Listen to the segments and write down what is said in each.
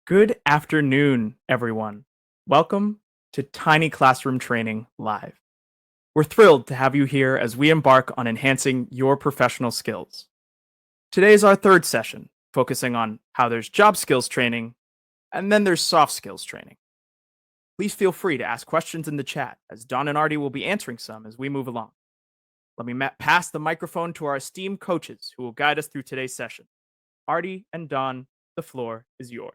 Good afternoon, everyone. Welcome to Tiny Classroom Training Live. We're thrilled to have you here as we embark on enhancing your professional skills. Today is our third session, focusing on how there's job skills training and then there's soft skills training. Please feel free to ask questions in the chat, as Don and Artie will be answering some as we move along. Let me pass the microphone to our esteemed coaches who will guide us through today's session. Artie and Don, the floor is yours.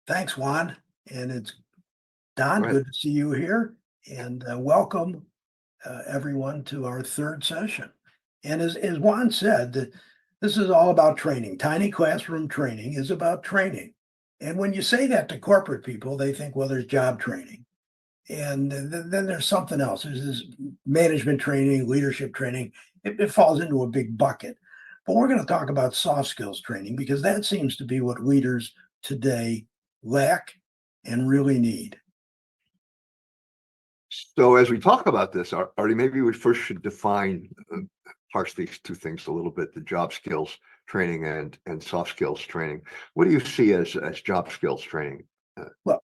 Thanks, Juan. And it's Don, good to see you here. And welcome everyone to our third session. And as Juan said, this is all about training. Tiny Classroom Training is about training. And when you say that to corporate people, they think, well, there's job training. And then there's something else. There's this management training, leadership training. It falls into a big bucket. But we're going to talk about soft skills training because that seems to be what leaders today lack and really need. So as we talk about this, Artie, maybe we first should define, parse these two things a little bit, the job skills training and soft skills training. What do you see as job skills training? Well,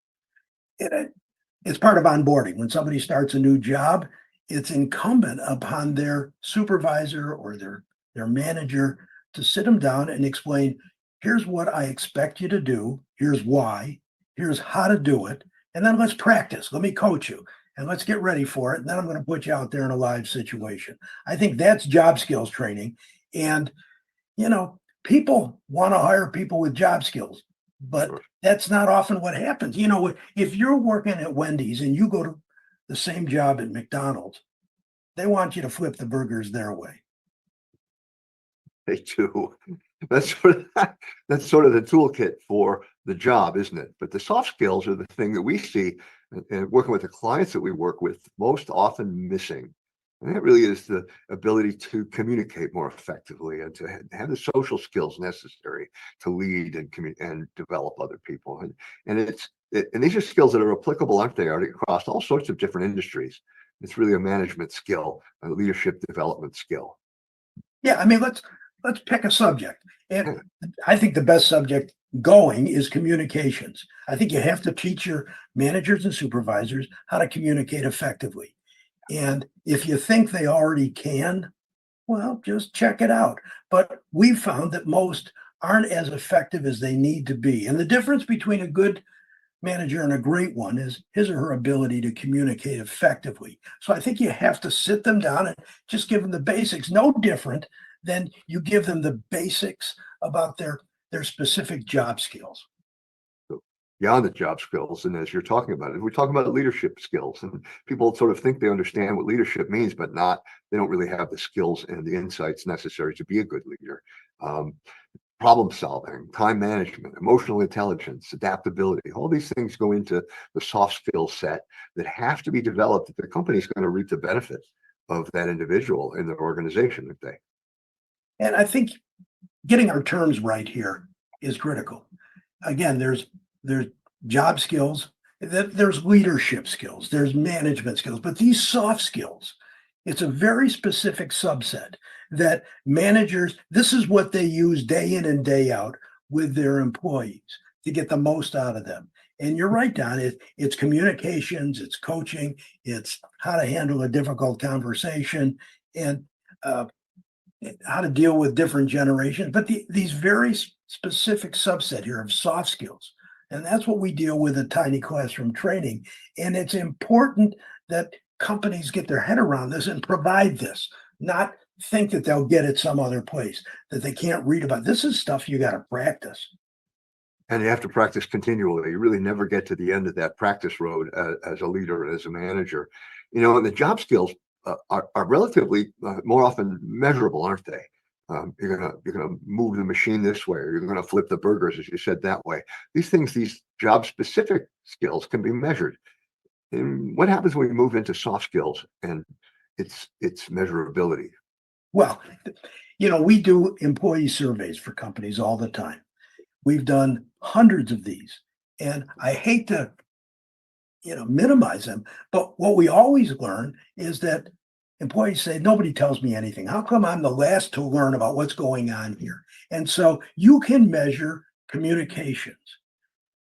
it's part of onboarding. When somebody starts a new job, it's incumbent upon their supervisor or their manager to sit them down and explain, here's what I expect you to do, here's why, here's how to do it, and then let's practice. Let me coach you, and let's get ready for it. And then I'm going to put you out there in a live situation. I think that's job skills training. And, people want to hire people with job skills, but that's not often what happens. If you're working at Wendy's and you go to the same job at McDonald's, they want you to flip the burgers their way. They do. That's sort of the toolkit for the job, isn't it? But the soft skills are the thing that we see and working with the clients that we work with most often missing. And that really is the ability to communicate more effectively and to have the social skills necessary to lead and develop other people. And these are skills that are applicable, aren't they, Artie, across all sorts of different industries. It's really a management skill, a leadership development skill. Yeah, let's pick a subject. And I think the best subject going is communications. I think you have to teach your managers and supervisors how to communicate effectively. And if you think they already can, well, just check it out. But we've found that most aren't as effective as they need to be. And the difference between a good manager and a great one is his or her ability to communicate effectively. So I think you have to sit them down and just give them the basics, no different than you give them the basics about their specific job skills. Beyond the job skills, and as you're talking about it, we're talking about leadership skills, and people sort of think they understand what leadership means, but they don't really have the skills and the insights necessary to be a good leader. Problem solving, time management, emotional intelligence, adaptability, all these things go into the soft skill set that have to be developed if the company's going to reap the benefit of that individual in their organization. And I think getting our terms right here is critical. Again, there's job skills, there's leadership skills, there's management skills, but these soft skills, it's a very specific subset that managers, this is what they use day in and day out with their employees to get the most out of them. And you're right, Don, it's communications, it's coaching, it's how to handle a difficult conversation, and how to deal with different generations. But these very specific subset here of soft skills, and that's what we deal with at Tiny Classroom Training. And it's important that companies get their head around this and provide this, not think that they'll get it some other place, that they can't read about. This is stuff you got to practice. And you have to practice continually. You really never get to the end of that practice road as a leader, as a manager. And the job skills are relatively more often measurable, aren't they? You're gonna move the machine this way, or you're gonna flip the burgers, as you said, that way. These job specific skills can be measured. And what happens when we move into soft skills and its measurability? Well, we do employee surveys for companies all the time. We've done hundreds of these, and I hate to minimize them, but what we always learn is that employees say, nobody tells me anything. How come I'm the last to learn about what's going on here? And so you can measure communications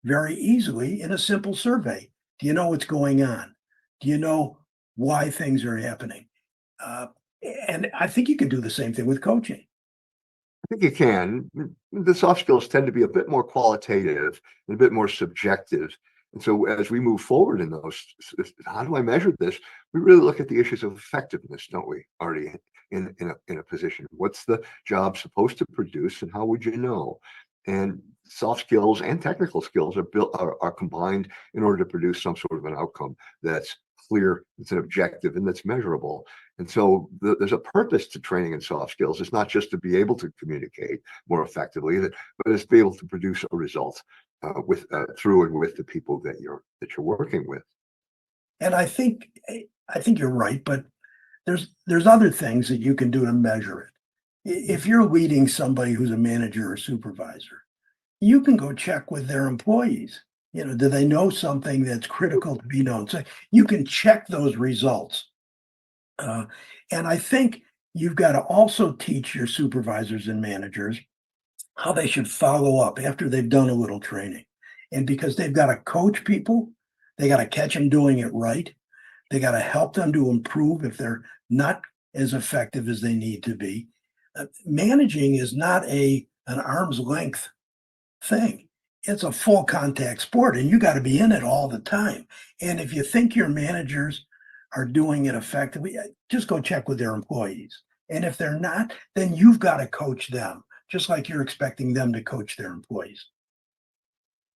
very easily in a simple survey. Do you know what's going on? Do you know why things are happening? Uh, and I think you can do the same thing with coaching. I think you can. The soft skills tend to be a bit more qualitative and a bit more subjective. And so as we move forward in those, how do I measure this? We really look at the issues of effectiveness, don't we? Already in a position. What's the job supposed to produce and how would you know? And soft skills and technical skills are combined in order to produce some sort of an outcome that's clear, it's an objective, and that's measurable. And so there's a purpose to training in soft skills. It's not just to be able to communicate more effectively, but it's to be able to produce a result with through and with the people that you're working with. And I think you're right, but there's other things that you can do to measure it. If you're leading somebody who's a manager or supervisor, you can go check with their employees. Do they know something that's critical to be known? So you can check those results. Uh, and I think you've got to also teach your supervisors and managers how they should follow up after they've done a little training. And because they've got to coach people, they got to catch them doing it right. They got to help them to improve if they're not as effective as they need to be. Managing is not an arm's length thing. It's a full contact sport and you got to be in it all the time. And if you think your managers are doing it effectively, just go check with their employees. And if they're not, then you've got to coach them, just like you're expecting them to coach their employees.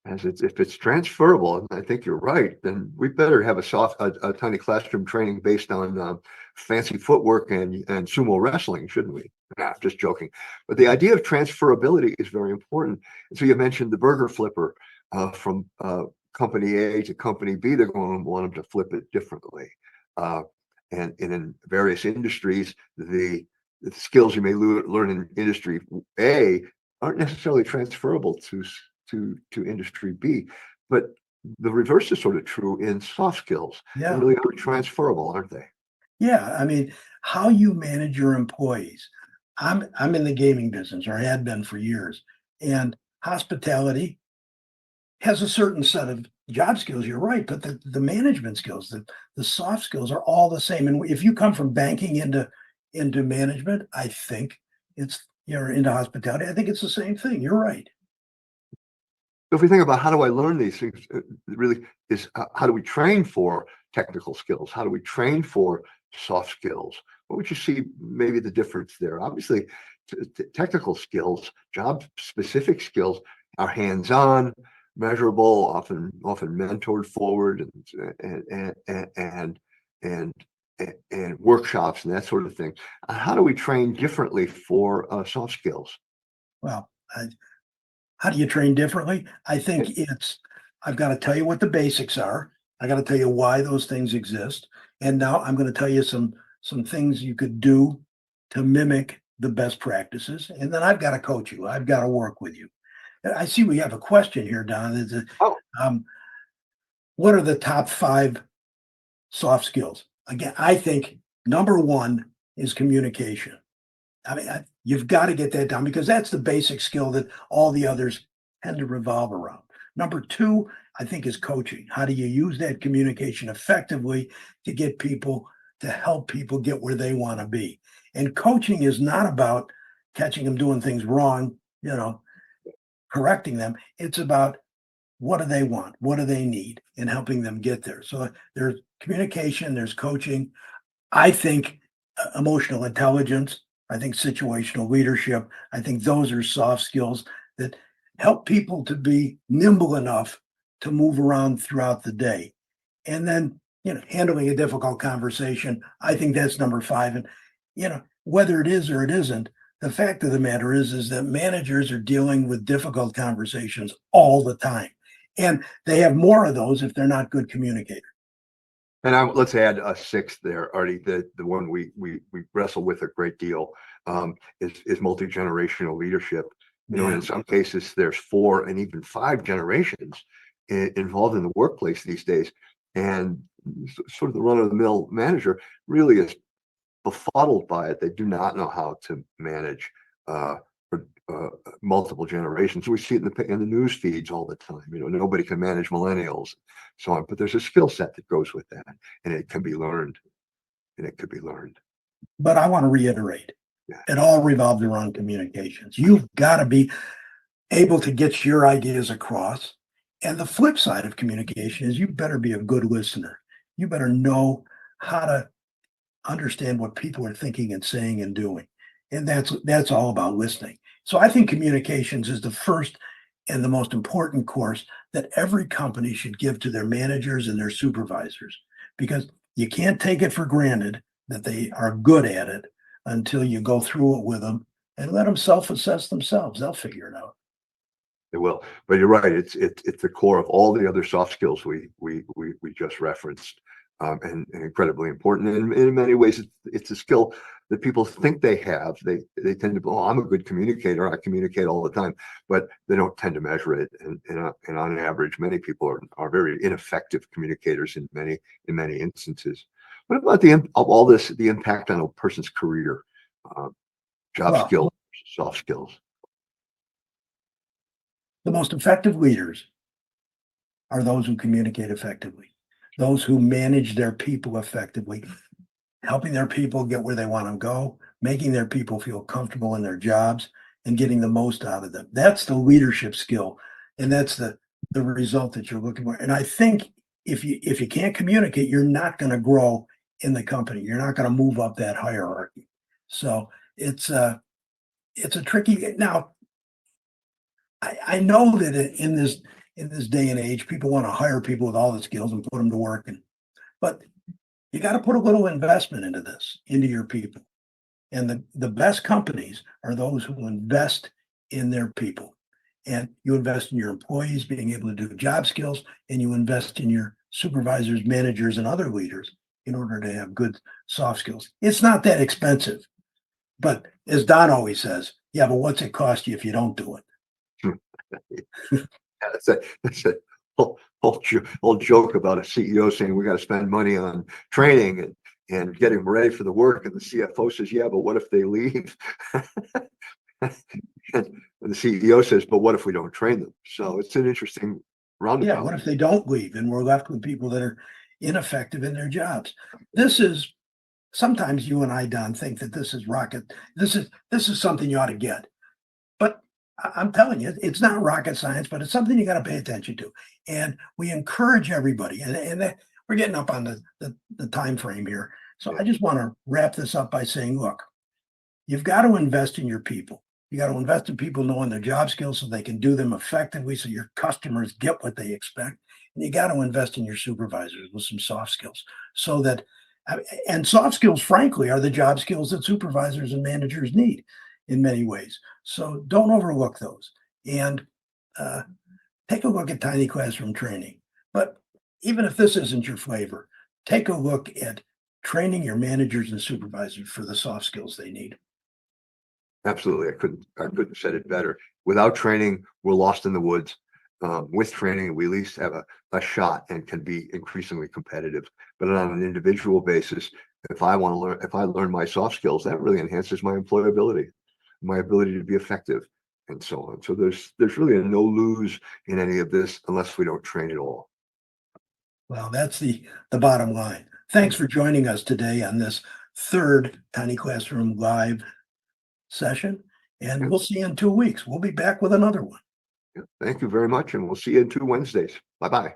If it's transferable, and I think you're right, then we better have a tiny classroom training based on fancy footwork and sumo wrestling, shouldn't we? Nah, just joking. But the idea of transferability is very important. And so you mentioned the burger flipper from company A to company B. They're going to want them to flip it differently. And in various industries, the skills you may learn in industry A aren't necessarily transferable to industry B, but the reverse is sort of true in soft skills. They Yeah. really are transferable, aren't they? Yeah. I mean, how you manage your employees. I'm in the gaming business, or I had been for years, and hospitality has a certain set of job skills. You're right, but the management skills, the soft skills are all the same. And if you come from banking into management, I think you're into hospitality. I think it's the same thing. You're right. So if we think about how do I learn these things, it really is how do we train for technical skills? How do we train for soft skills? What would you see maybe the difference there? Obviously, technical skills, job specific skills are hands-on, measurable, often mentored forward, and workshops and that sort of thing. How do we train differently for soft skills? Well, how do you train differently? I think I've got to tell you what the basics are. I got to tell you why those things exist. And now I'm going to tell you some things you could do to mimic the best practices. And then I've got to coach you. I've got to work with you. I see we have a question here, Don. Oh, Um, what are the top 5 soft skills? Again, I think number 1 is communication. I mean, you've got to get that down because that's the basic skill that all the others tend to revolve around. Number 2, I think, is coaching. How do you use that communication effectively to get people to help people get where they want to be? And coaching is not about catching them doing things wrong, correcting them. It's about what do they want? What do they need? And helping them get there. So there's communication, there's coaching. I think emotional intelligence, I think situational leadership, I think those are soft skills that help people to be nimble enough to move around throughout the day. And then, handling a difficult conversation, I think that's number 5. And, whether it is or it isn't, the fact of the matter is that managers are dealing with difficult conversations all the time. And they have more of those if they're not good communicators. and let's add a 6th there, Artie. The one we wrestle with a great deal is multi-generational leadership. In some cases, there's 4 and even 5 generations involved in the workplace these days, and sort of the run-of-the-mill manager really is befuddled by it. They do not know how to manage multiple generations. We see it in the news feeds all the time. Nobody can manage millennials, so on. But there's a skill set that goes with that, and it can be learned. And it could be learned. But I want to reiterate, Yeah. it all revolves around communications. You've got to be able to get your ideas across. And the flip side of communication is you better be a good listener. You better know how to understand what people are thinking and saying and doing. And that's all about listening. So I think communications is the first and the most important course that every company should give to their managers and their supervisors, because you can't take it for granted that they are good at it until you go through it with them and let them self-assess themselves. They'll figure it out. It will, but you're right. It's the core of all the other soft skills we just referenced, and incredibly important. And in many ways, it's a skill that people think they have. They tend to, oh, I'm a good communicator. I communicate all the time, but they don't tend to measure it. And on average, many people are very ineffective communicators in many instances. What about the impact on a person's career, job skills, soft skills? The most effective leaders are those who communicate effectively, those who manage their people effectively, helping their people get where they want to go, making their people feel comfortable in their jobs, and getting the most out of them. That's the leadership skill, and that's the result that you're looking for. And I think if you can't communicate, you're not going to grow in the company. You're not going to move up that hierarchy. So it's a tricky. Now, I know that in this day and age, people want to hire people with all the skills and put them to work, but you got to put a little investment into this, into your people. And the best companies are those who invest in their people. And you invest in your employees being able to do job skills, and you invest in your supervisors, managers, and other leaders in order to have good soft skills. It's not that expensive, but as Don always says, yeah, but what's it cost you if you don't do it? That's a whole joke about a CEO saying we got to spend money on training and getting them ready for the work, and the CFO says, yeah, but what if they leave? And the CEO says, but what if we don't train them? So it's an interesting roundabout. Yeah, what if they don't leave and we're left with people that are ineffective in their jobs? This is sometimes you and I, Don, think that this is rocket. This is something you ought to get. But I'm telling you, it's not rocket science, but it's something you got to pay attention to. And we encourage everybody, and we're getting up on the time frame here. So I just want to wrap this up by saying, look, you've got to invest in your people. You got to invest in people knowing their job skills so they can do them effectively, so your customers get what they expect. And you got to invest in your supervisors with some soft skills, so that, and soft skills, frankly, are the job skills that supervisors and managers need in many ways. So don't overlook those. And take a look at Tiny Classroom Training. But even if this isn't your flavor, take a look at training your managers and supervisors for the soft skills they need. Absolutely. I couldn't have said it better. Without training, we're lost in the woods. With training, we at least have a shot and can be increasingly competitive. But on an individual basis, if I learn my soft skills, that really enhances my employability, my ability to be effective, and so on. So there's really a no lose in any of this unless we don't train at all. Well, that's the bottom line. Thanks for joining us today on this third Tiny Classroom Live session, and we'll see you in 2 weeks. We'll be back with another one. Thank you very much, and we'll see you in 2 Wednesdays. Bye-bye.